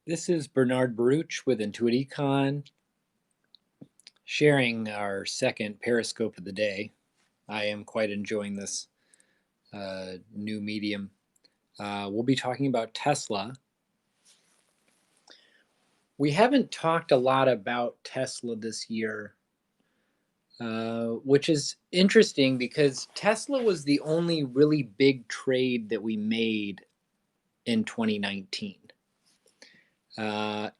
This is Bernard Baruch with Intuit Econ, sharing our second Periscope of the day. I am quite enjoying this new medium. We'll be talking about Tesla. We haven't talked a lot about Tesla this year, which is interesting because Tesla was the only really big trade that we made in 2019.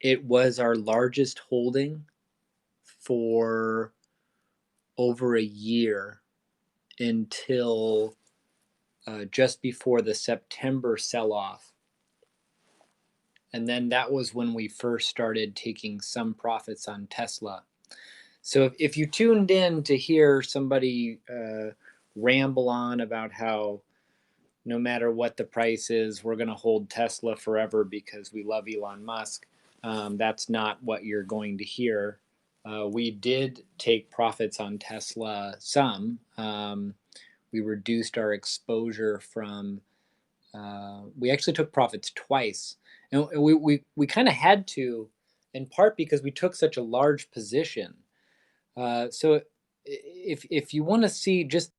It was our largest holding for over a year until just before the September sell-off. And then that was when we first started taking some profits on Tesla. So if you tuned in to hear somebody ramble on about how no matter what the price is, we're going to hold Tesla forever because we love Elon Musk, that's not what you're going to hear. We did take profits on Tesla some. We reduced our exposure from, we actually took profits twice. And we kind of had to, in part because we took such a large position. So if you want to see just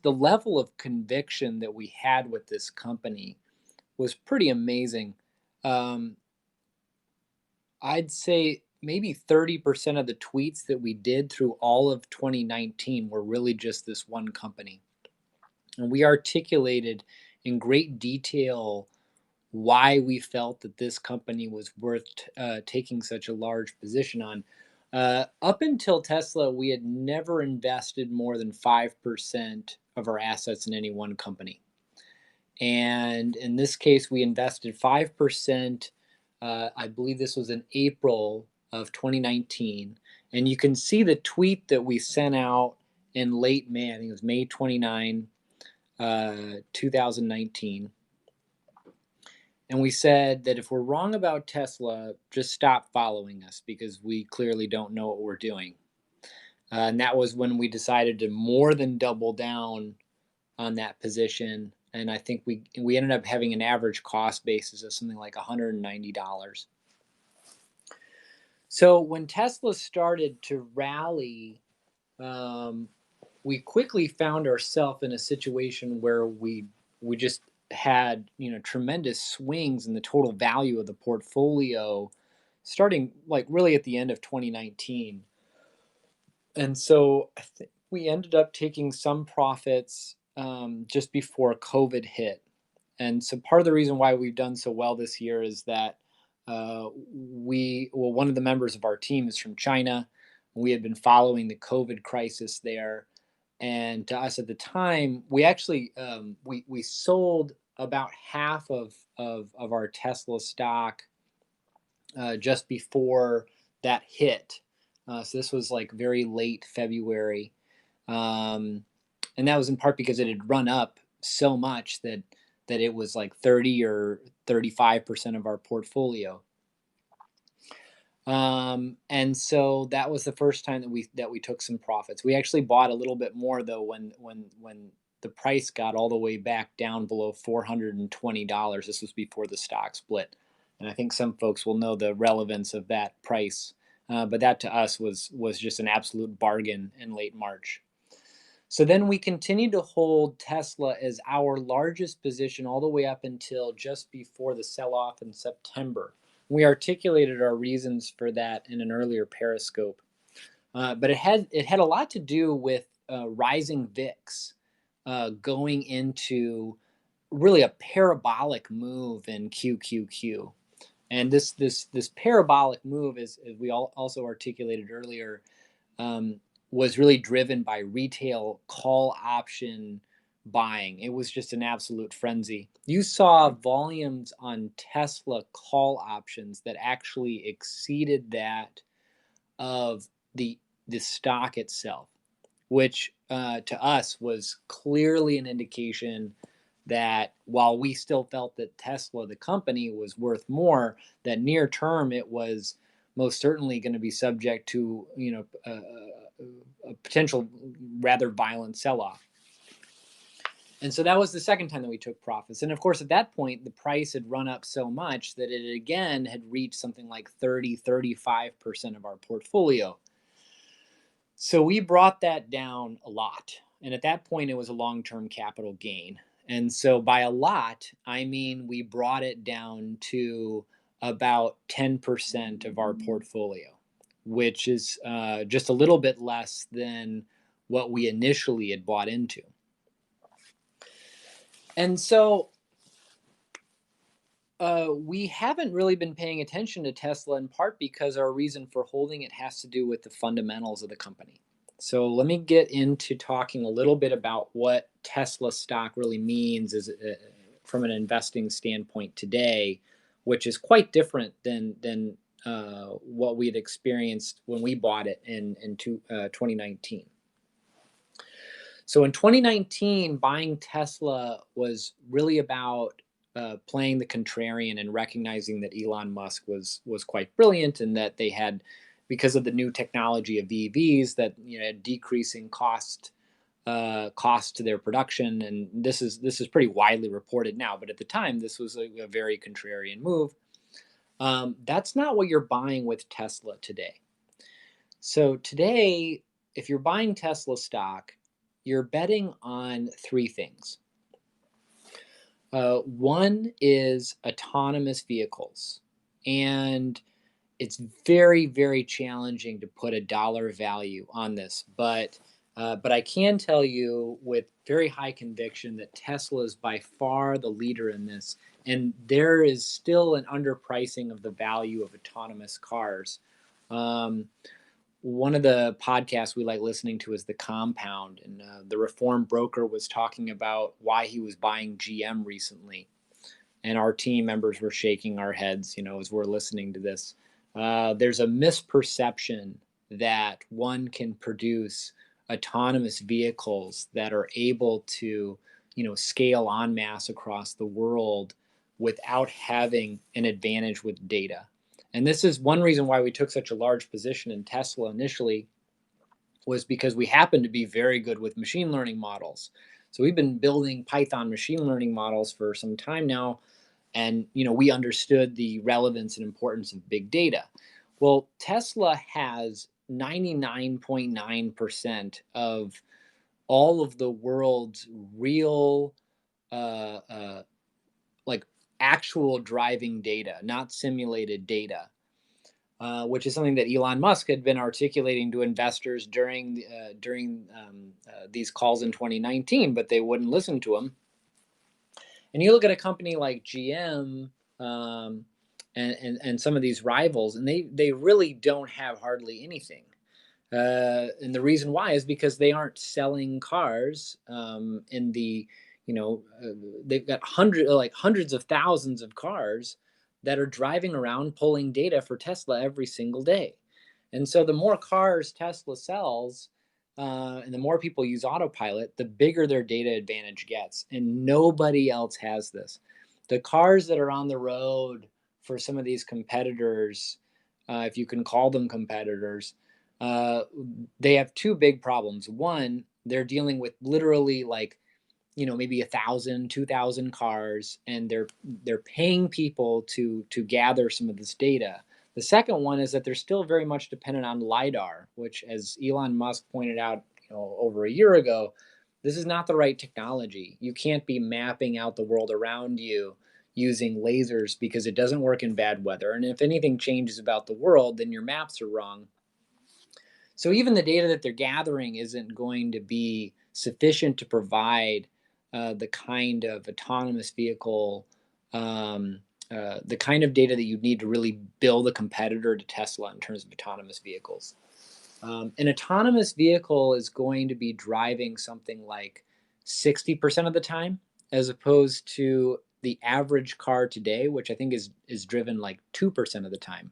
the level of conviction that we had with this company was pretty amazing. Um, I'd say maybe 30% of the tweets that we did through all of 2019 were really just this one company. And we articulated in great detail why we felt that this company was worth taking such a large position on. Up until Tesla, we had never invested more than 5% of our assets in any one company. And in this case, we invested 5%. I believe this was in April of 2019. And you can see the tweet that we sent out in late May. I think it was May 29, 2019. And we said that if we're wrong about Tesla, just stop following us because we clearly don't know what we're doing. And that was when we decided to more than double down on that position. And I think we ended up having an average cost basis of something like $190. So when Tesla started to rally, we quickly found ourselves in a situation where we just had tremendous swings in the total value of the portfolio starting like really at the end of 2019. And so I think we ended up taking some profits just before COVID hit. And so part of the reason why we've done so well this year is that one of the members of our team is from China. We had been following the COVID crisis there, and to us at the time, we actually we sold about half of our Tesla stock just before that hit. So this was like very late February, um, and that was in part because it had run up so much that it was like 30 or 35% of our portfolio. And so that was the first time that we took some profits. We actually bought a little bit more though when the price got all the way back down below $420. This was before the stock split, and I think some folks will know the relevance of that price. But that to us was just an absolute bargain in late March. So then we continued to hold Tesla as our largest position all the way up until just before the sell off in September. We articulated our reasons for that in an earlier Periscope. But it had a lot to do with rising VIX going into really a parabolic move in QQQ. And this parabolic move, as we also articulated earlier, was really driven by retail call option buying. It was just an absolute frenzy. You saw volumes on Tesla call options that actually exceeded that of the stock itself, which to us was clearly an indication that while we still felt that Tesla, the company, was worth more, that near term it was most certainly going to be subject to a potential rather violent sell-off. And so that was the second time that we took profits. And of course, at that point, the price had run up so much that it again had reached something like 35% of our portfolio. So we brought that down a lot. And at that point, it was a long term capital gain. And so by a lot, I mean we brought it down to about 10% of our portfolio, which is just a little bit less than what we initially had bought into. And so we haven't really been paying attention to Tesla in part because our reason for holding it has to do with the fundamentals of the company. So let me get into talking a little bit about what Tesla stock really means from an investing standpoint today, which is quite different than what we had experienced when we bought it in 2019. So in 2019, buying Tesla was really about playing the contrarian and recognizing that Elon Musk was quite brilliant and that they had, because of the new technology of EVs, that decreasing cost to their production. And this is pretty widely reported now, but at the time this was a very contrarian move. That's not what you're buying with Tesla today. So today, if you're buying Tesla stock, you're betting on three things. One is autonomous vehicles. And it's very, very challenging to put a dollar value on this. But I can tell you with very high conviction that Tesla is by far the leader in this. And there is still an underpricing of the value of autonomous cars. One of the podcasts we like listening to is The Compound, and the Reform Broker was talking about why he was buying GM recently, and our team members were shaking our heads, as we're listening to this. There's a misperception that one can produce autonomous vehicles that are able to, scale en masse across the world without having an advantage with data. And this is one reason why we took such a large position in Tesla initially, was because we happen to be very good with machine learning models. So we've been building Python machine learning models for some time now, and we understood the relevance and importance of big data. Well, Tesla has 99.9% of all of the world's real like actual driving data, not simulated data, which is something that Elon Musk had been articulating to investors during these calls in 2019, but they wouldn't listen to him. And you look at a company like GM and some of these rivals, and they really don't have hardly anything. And the reason why is because they aren't selling cars in the, they've got hundreds of thousands of cars that are driving around pulling data for Tesla every single day. And so the more cars Tesla sells, and the more people use autopilot, the bigger their data advantage gets. And nobody else has this. The cars that are on the road for some of these competitors, if you can call them competitors, they have two big problems. One, they're dealing with literally maybe 1,000, 2,000 cars, and they're paying people to gather some of this data. The second one is that they're still very much dependent on LiDAR, which, as Elon Musk pointed out, over a year ago, this is not the right technology. You can't be mapping out the world around you using lasers because it doesn't work in bad weather. And if anything changes about the world, then your maps are wrong. So even the data that they're gathering isn't going to be sufficient to provide the kind of autonomous vehicle, the kind of data that you need to really build a competitor to Tesla in terms of autonomous vehicles. An autonomous vehicle is going to be driving something like 60% of the time, as opposed to the average car today, which I think is driven like 2% of the time.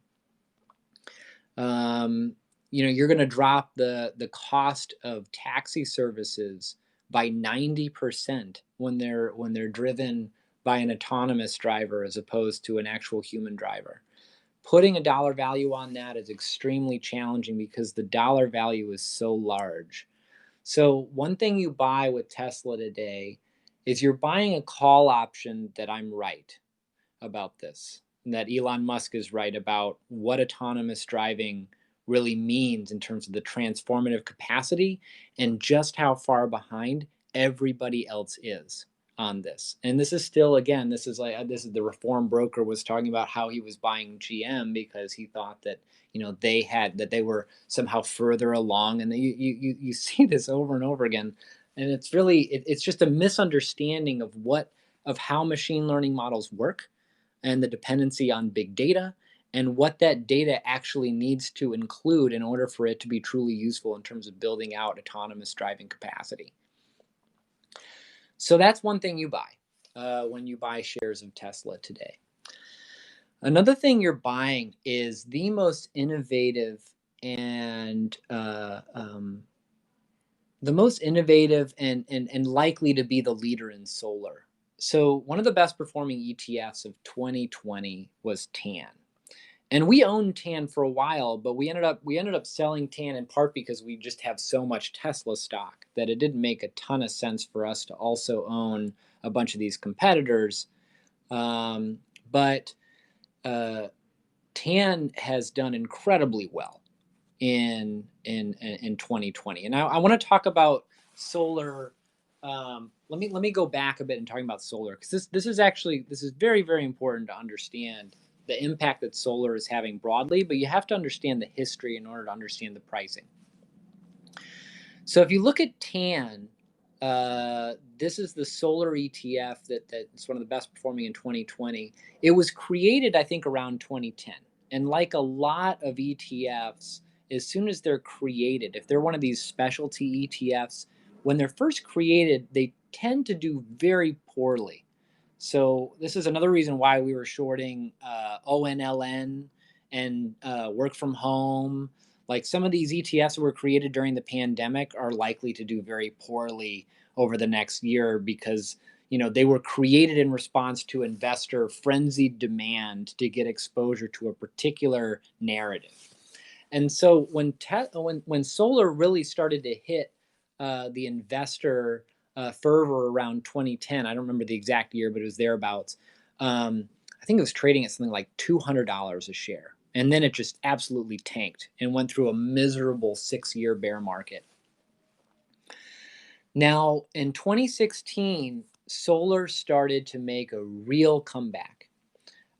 You're going to drop the cost of taxi services by 90% when they're driven by an autonomous driver as opposed to an actual human driver. Putting a dollar value on that is extremely challenging because the dollar value is so large. So one thing you buy with Tesla today is you're buying a call option that I'm right about this, and that Elon Musk is right about what autonomous driving really means in terms of the transformative capacity and just how far behind everybody else is on this. And this is still, again, this is the reform broker was talking about how he was buying GM because he thought that they were somehow further along, and you see this over and over again, and it's really it's just a misunderstanding of how machine learning models work and the dependency on big data and what that data actually needs to include in order for it to be truly useful in terms of building out autonomous driving capacity. So that's one thing you buy when you buy shares of Tesla today. Another thing you're buying is the most innovative and and likely to be the leader in solar. So one of the best performing ETFs of 2020 was TAN. And we owned TAN for a while, but we ended up selling TAN in part because we just have so much Tesla stock that it didn't make a ton of sense for us to also own a bunch of these competitors. But TAN has done incredibly well in 2020. And I want to talk about solar. Let me go back a bit and talking about solar, because this is very, very important to understand the impact that solar is having broadly, but you have to understand the history in order to understand the pricing. So if you look at TAN, this is the solar ETF that's one of the best performing in 2020. It was created, I think, around 2010. And like a lot of ETFs, as soon as they're created, if they're one of these specialty ETFs, when they're first created, they tend to do very poorly. So this is another reason why we were shorting ONLN and work from home. Like some of these ETFs that were created during the pandemic are likely to do very poorly over the next year because they were created in response to investor frenzied demand to get exposure to a particular narrative. And so when solar really started to hit the investor fervor around 2010, I don't remember the exact year, but it was thereabouts. I think it was trading at something like $200 a share, and then it just absolutely tanked and went through a miserable 6-year bear market. Now in 2016, solar started to make a real comeback.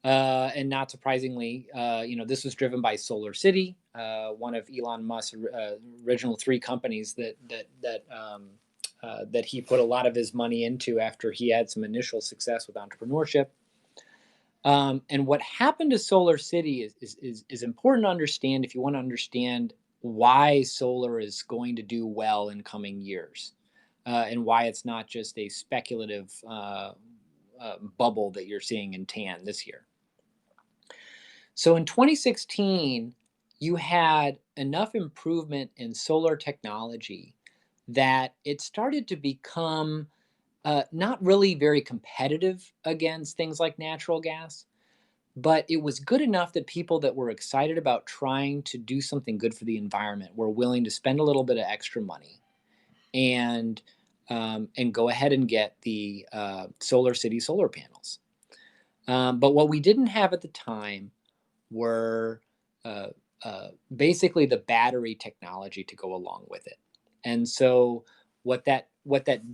And not surprisingly, this was driven by Solar City, one of Elon Musk's original 3 companies that he put a lot of his money into after he had some initial success with entrepreneurship. And what happened to Solar City is important to understand if you want to understand why solar is going to do well in coming years, and why it's not just a speculative bubble that you're seeing in TAN this year. So in 2016, you had enough improvement in solar technology that it started to become not really very competitive against things like natural gas, but it was good enough that people that were excited about trying to do something good for the environment were willing to spend a little bit of extra money and go ahead and get the Solar City solar panels. But what we didn't have at the time were basically the battery technology to go along with it. And so what that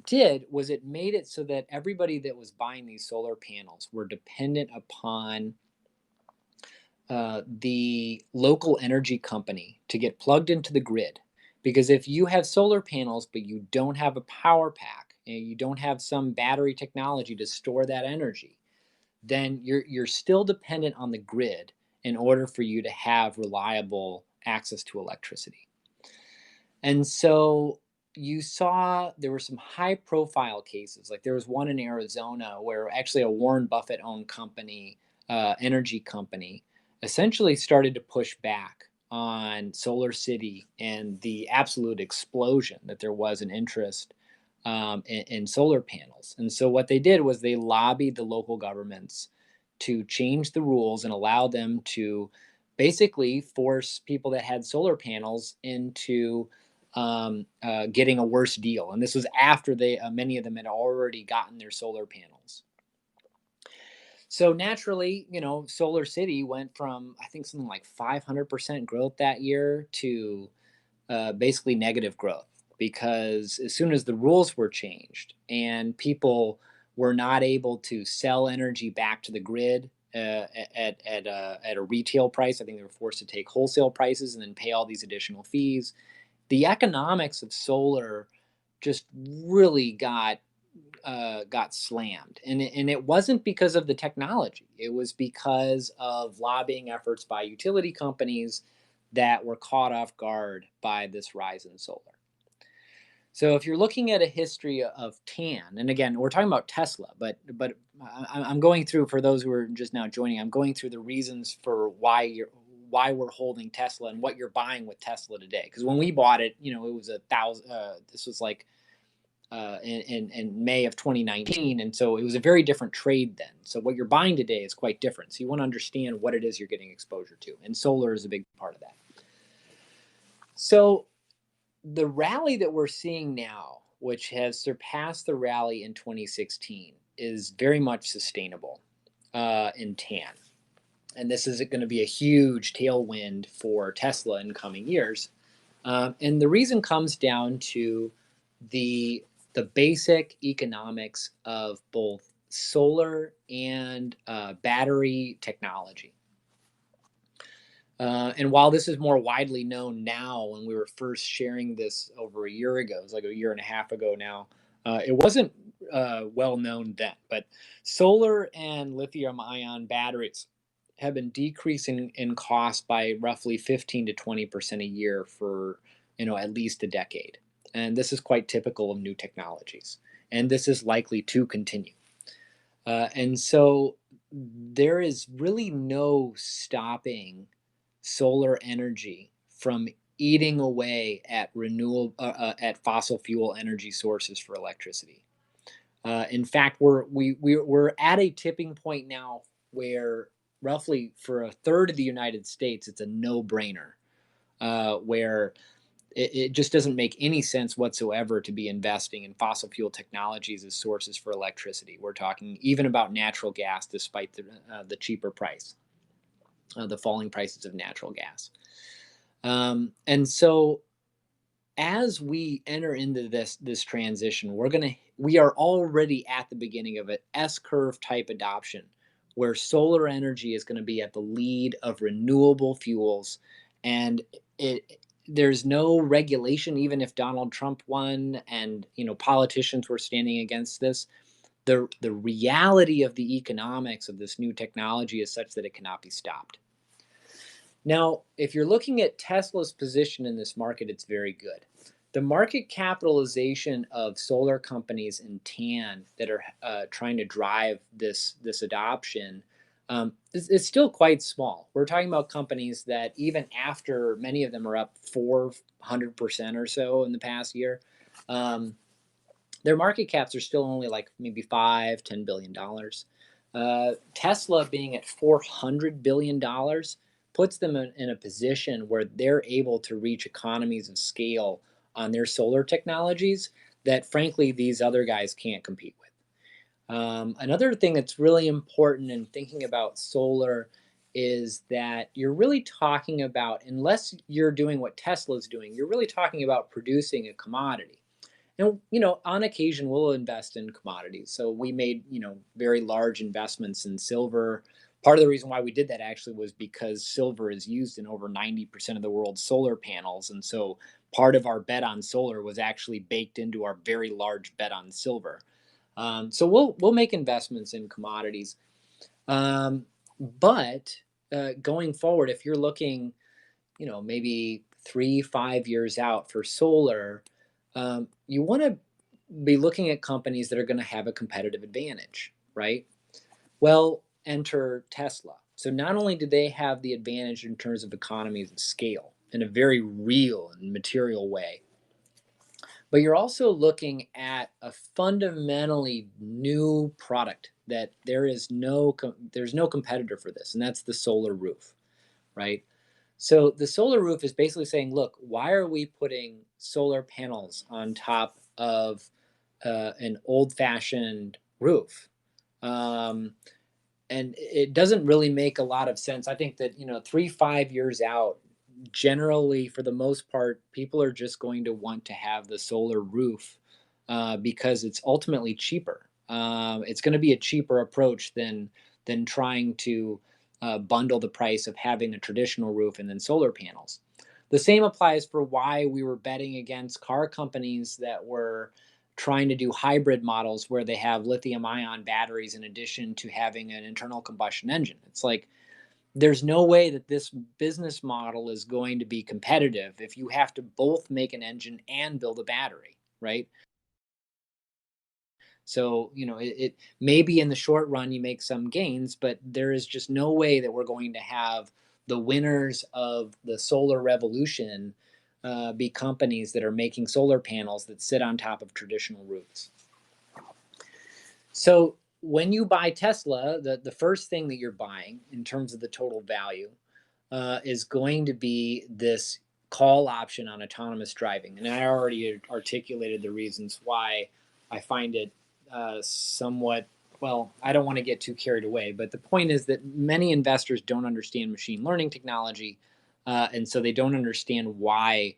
did was it made it so that everybody that was buying these solar panels were dependent upon the local energy company to get plugged into the grid. Because if you have solar panels but you don't have a power pack and you don't have some battery technology to store that energy, then you're still dependent on the grid in order for you to have reliable access to electricity. And so you saw there were some high profile cases. Like there was one in Arizona where actually a Warren Buffett owned company, energy company, essentially started to push back on Solar City and the absolute explosion that there was in interest in solar panels. And so what they did was they lobbied the local governments to change the rules and allow them to basically force people that had solar panels into getting a worse deal. And this was after many of them had already gotten their solar panels. So naturally, Solar City went from, I think, something like 500% growth that year to basically negative growth, because as soon as the rules were changed and people were not able to sell energy back to the grid at a retail price, I think they were forced to take wholesale prices and then pay all these additional fees. The economics of solar just really got slammed, and it wasn't because of the technology. It was because of lobbying efforts by utility companies that were caught off guard by this rise in solar. So if you're looking at a history of TAN, and again, we're talking about Tesla, but I'm going through, for those who are just now joining, I'm going through the reasons for why we're holding Tesla and what you're buying with Tesla today. Because when we bought it, it was a thousand. This was like in May of 2019. And so it was a very different trade then. So what you're buying today is quite different. So you want to understand what it is you're getting exposure to. And solar is a big part of that. So the rally that we're seeing now, which has surpassed the rally in 2016, is very much sustainable in TAN. And this is going to be a huge tailwind for Tesla in coming years. And the reason comes down to the basic economics of both solar and battery technology. And while this is more widely known now, when we were first sharing this over a year ago, it was like a year and a half ago now, it wasn't well known then. But solar and lithium ion batteries have been decreasing in cost by roughly 15 to 20% a year for at least a decade. And this is quite typical of new technologies. And this is likely to continue. And so there is really no stopping solar energy from eating away at at fossil fuel energy sources for electricity. In fact, we're at a tipping point now where roughly for a third of the United States, it's a no-brainer, where it just doesn't make any sense whatsoever to be investing in fossil fuel technologies as sources for electricity. We're talking even about natural gas, despite the cheaper price, the falling prices of natural gas. And so as we enter into this transition, we are already at the beginning of an S-curve type adoption, where solar energy is going to be at the lead of renewable fuels, and there's no regulation. Even if Donald Trump won and politicians were standing against this, the reality of the economics of this new technology is such that it cannot be stopped. Now, if you're looking at Tesla's position in this market, it's very good. The market capitalization of solar companies in TAN that are trying to drive this adoption is still quite small. We're talking about companies that, even after many of them are up 400% or so in the past year, their market caps are still only like maybe $5-10 billion. Tesla being at $400 billion puts them in a position where they're able to reach economies of scale on their solar technologies that, frankly, these other guys can't compete with. Another thing that's really important in thinking about solar is that you're really talking about, unless you're doing what Tesla's doing, you're really talking about producing a commodity. And on occasion, we'll invest in commodities. So we made very large investments in silver. Part of the reason why we did that actually was because silver is used in over 90% of the world's solar panels, and so part of our bet on solar was actually baked into our very large bet on silver. So we'll make investments in commodities, but going forward, if you're looking, maybe 3-5 years out for solar, you want to be looking at companies that are going to have a competitive advantage, right? Well, enter Tesla. So not only do they have the advantage in terms of economies of scale in a very real and material way, but you're also looking at a fundamentally new product that there's no competitor for this, and that's the solar roof, right? So the solar roof is basically saying, look, why are we putting solar panels on top of an old-fashioned roof? Um, and it doesn't really make a lot of sense. I think that 3, 5 years out, generally for the most part, people are just going to want to have the solar roof because it's ultimately cheaper. It's going to be a cheaper approach than trying to bundle the price of having a traditional roof and then solar panels. The same applies for why we were betting against car companies that were trying to do hybrid models where they have lithium ion batteries in addition to having an internal combustion engine. It's like there's no way that this business model is going to be competitive if you have to both make an engine and build a battery, right? So, it maybe in the short run you make some gains, but there is just no way that we're going to have the winners of the solar revolution be companies that are making solar panels that sit on top of traditional roofs. So when you buy Tesla, the first thing that you're buying in terms of the total value is going to be this call option on autonomous driving. And I already articulated the reasons why I find it somewhat, well, I don't want to get too carried away, but the point is that many investors don't understand machine learning technology. And so they don't understand why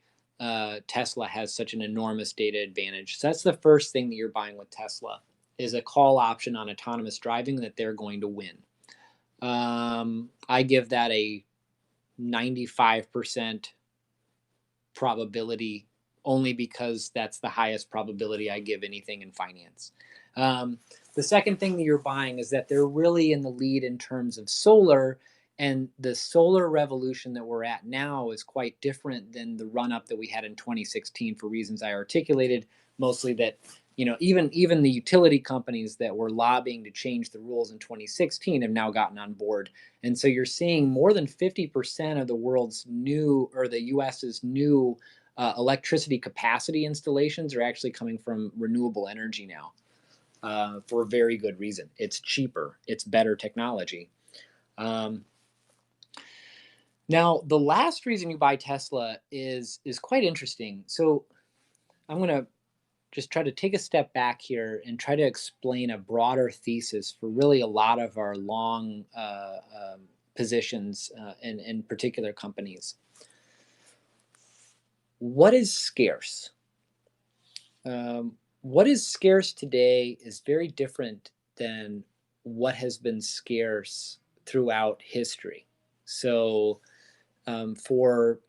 Tesla has such an enormous data advantage. So that's the first thing that you're buying with Tesla is a call option on autonomous driving that they're going to win. I give that a 95% probability only because that's the highest probability I give anything in finance. Um, the second thing that you're buying is that they're really in the lead in terms of solar, and the solar revolution that we're at now is quite different than the run up that we had in 2016 for reasons I articulated, mostly that even the utility companies that were lobbying to change the rules in 2016 have now gotten on board. And so you're seeing more than 50% of the world's new, or the US's new electricity capacity installations are actually coming from renewable energy now, for a very good reason. It's cheaper, it's better technology. Um, Now, the last reason you buy Tesla is quite interesting. So I'm going to just try to take a step back here and try to explain a broader thesis for really a lot of our long positions in particular companies. What is scarce? What is scarce today is very different than what has been scarce throughout history. So, for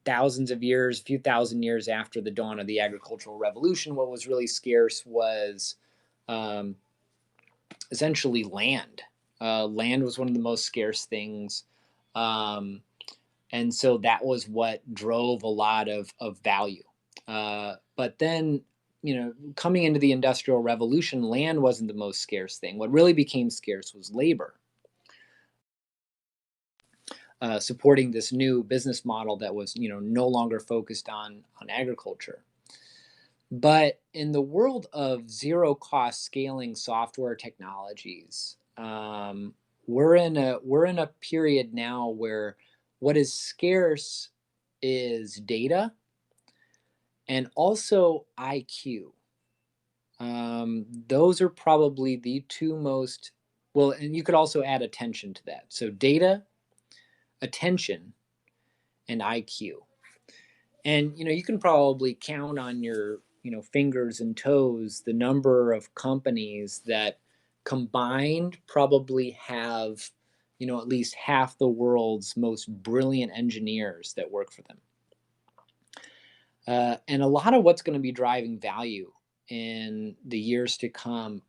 thousands of years, a few thousand years after the dawn of the agricultural revolution, what was really scarce was um, essentially land. Land was one of the most scarce things. Um, and so that was what drove a lot of value. But then, coming into the Industrial Revolution, land wasn't the most scarce thing. What really became scarce was labor. Supporting this new business model that was no longer focused on agriculture. But in the world of zero cost scaling software technologies, we're in a period now where what is scarce is data and also IQ. Those are probably the two most, well, and you could also add attention to that. So data, attention, and IQ. And you can probably count on your fingers and toes the number of companies that combined probably have at least half the world's most brilliant engineers that work for them. And a lot of what's going to be driving value in the years to come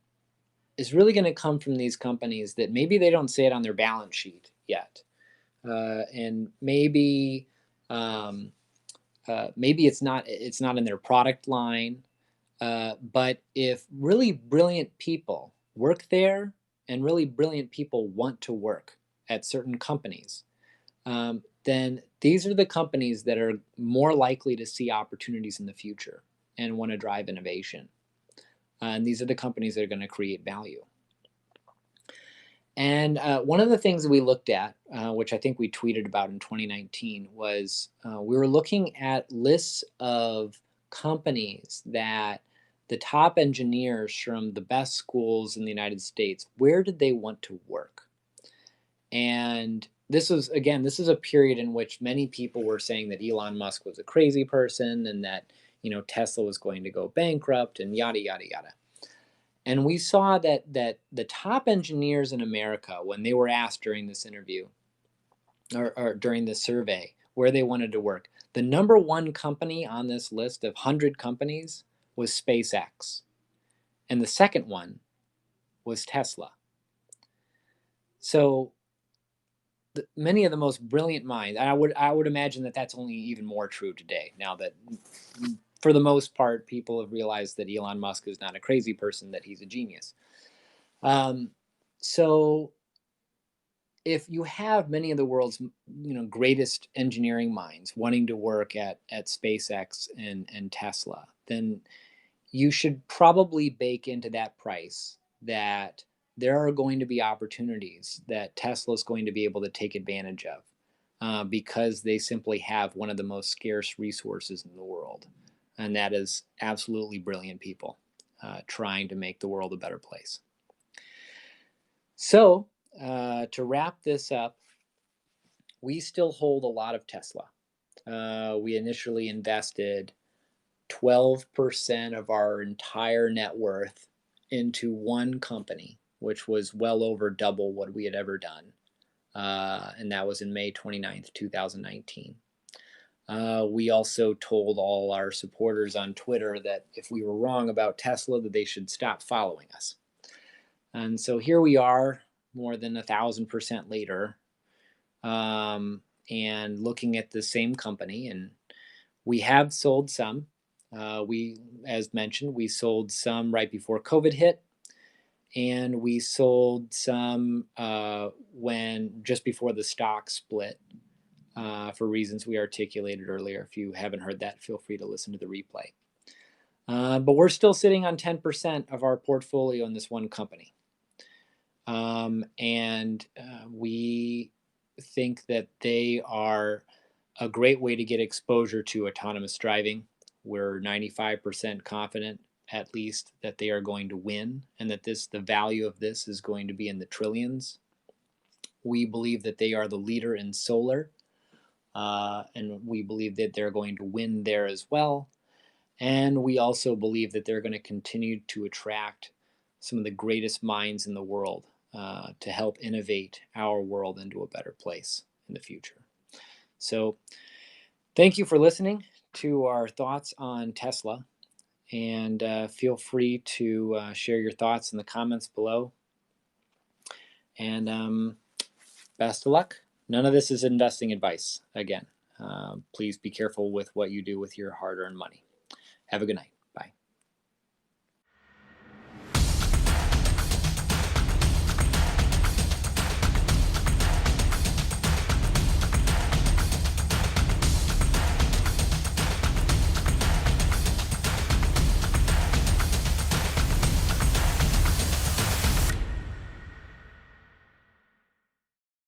is really going to come from these companies that maybe they don't say it on their balance sheet yet, and maybe it's not in their product line, but if really brilliant people work there and really brilliant people want to work at certain companies, then these are the companies that are more likely to see opportunities in the future and want to drive innovation. And these are the companies that are going to create value. And one of the things that we looked at, which I think we tweeted about in 2019, was we were looking at lists of companies that the top engineers from the best schools in the United States, where did they want to work? And this was, again, this is a period in which many people were saying that Elon Musk was a crazy person and that, Tesla was going to go bankrupt and yada, yada, yada. And we saw that the top engineers in America, when they were asked during this interview or during this survey where they wanted to work, the number one company on this list of 100 companies was SpaceX. And the second one was Tesla. So many of the most brilliant minds, and I would imagine that that's only even more true today, now that for the most part people have realized that Elon Musk is not a crazy person, that he's a genius. So if you have many of the world's greatest engineering minds wanting to work at SpaceX and Tesla, then you should probably bake into that price that there are going to be opportunities that Tesla is going to be able to take advantage of, because they simply have one of the most scarce resources in the world, and that is absolutely brilliant people trying to make the world a better place. So to wrap this up, we still hold a lot of Tesla. We initially invested 12% of our entire net worth into one company, which was well over double what we had ever done. And that was in May 29th, 2019. We also told all our supporters on Twitter that if we were wrong about Tesla, that they should stop following us. And so here we are, more than 1,000% later, and looking at the same company. And we have sold some. As mentioned, we sold some right before COVID hit, and we sold some when just before the stock split, for reasons we articulated earlier. If you haven't heard that, feel free to listen to the replay. But we're still sitting on 10% of our portfolio in this one company. And we think that they are a great way to get exposure to autonomous driving. We're 95% confident, at least, that they are going to win, and that the value of this is going to be in the trillions. We believe that they are the leader in solar, and we believe that they're going to win there as well. And we also believe that they're going to continue to attract some of the greatest minds in the world to help innovate our world into a better place in the future. So thank you for listening to our thoughts on Tesla, and feel free to share your thoughts in the comments below. And best of luck. None of this is investing advice. Again, please be careful with what you do with your hard-earned money. Have a good night.